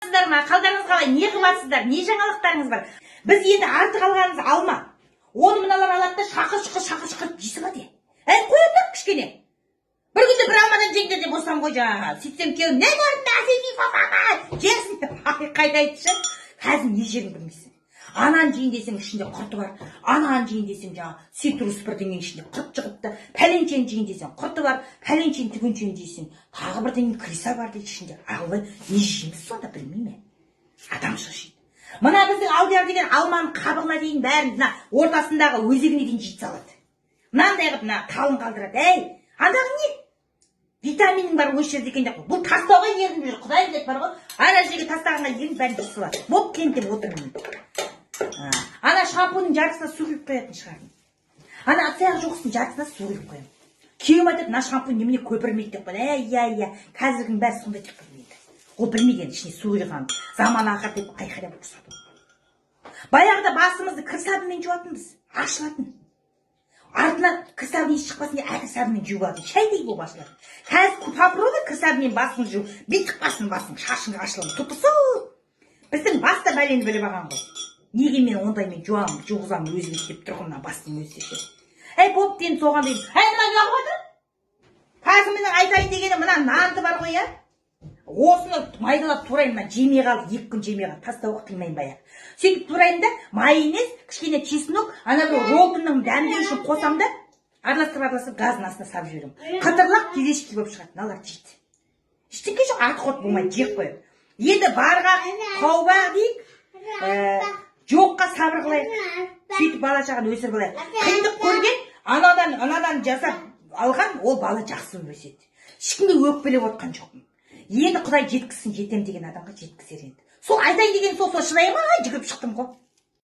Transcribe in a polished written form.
саламатсыздар ма? Қалдарыңыз қалай? Не қыласыздар? Не жаңалықтарыңыз бар? Біз енді артық алғанымыз алма. Оны мыналар алады да шақыр жей салады. Қоя тұр кішкене. Bir günde bir almadan жеңді деп осам ғой жаңағы. Сөйтсем күйеуім, не көрдің әсеки папаға? Жерсін деп қайта айтшы. Қазір не жерін білмейсің. Анан жейін десең ішінде құрты бар. Анан жейін десең жаңағы цитрус бірдеңенің ішінде құрт шығыпты. Пәленшені жейін десең құрты бар. Пәленшені түгеншені жейсің. Тағы бірдеңе криса бар дейді ішінде. Алла не жейміз сонда білмейме. Адам шашиды. Мына біздің алдияр деген алманың қабығына дейін бәрін мына ортасындағы өзегіне дейін жейт салады. Мынандай қылып мына қалың қалдырады. Андағы не? Витаминің бар өз жерде екен деп. Бұл тастауға ерініп жүр. Құдай деп бар ғой. Ана жерге тастағанға ерініп бәрін жей салады. Боп кент деп отырмын. Ана шампунның жартысына су құйып қоятын шығармын. Ана аяғы жоқсын жартысына су құйып қоямын. Күйеуім айтады, мына шампунь немене көпірмейді деп қойды. Иә, қазіргінің бәрі сондай деп білмейді. Ол білмеген ішіне су құйған. Заман ақыр деп қайқайдап ұрсады. Баяғыда басымызды кір сабынмен жуатынбыз. Ашылатын. Артынан кір сабын шықпасын деп әділ сабынмен жуып алатын. Шайдай болып ашылады. Қазір попробуй кір сабынмен басын жу. Бүйтіп басын шашыңға ашылады. Тұпысы. Біздің баста бәлені біліп алған ғой. Неге мен ондаймен жуамын, жуғызамын өзім істеп тұрғаннан бастың өзі десе. Боп дейін соған дейін. Мына не алып отыр? Қазір менің айтайын дегені мына нанды бар ғой, осыны майдалап турайын, мына жемей қалды, 2 күн жемей қалды, тастауға қимайын баяғы. Сөйтіп турайын да майонез, кішкене чеснок, ана бір роллтының дәмдеу үшін қосам да, араластырып газдың астына салып жіберемін. Қытырлақ кезешки болып шығады, мыналар жейді. Ештеңе жоқ, артық от болмайды, жеп қояды. Енді барға қаубақ дейік, жоққа сабыр қылайық. Сөйтіп бала шағаны өсіріп алайық. Қиындық көрген, анадан жасап алған, ол бала жақсы өседі. Ешкімге өкпелеп отқан жоқпын. Енді Құдай жеткізсін, жетем деген адамға жеткізер енді. Сол айтайын деген сол шыдайма, жүгіріп шықтым ғой.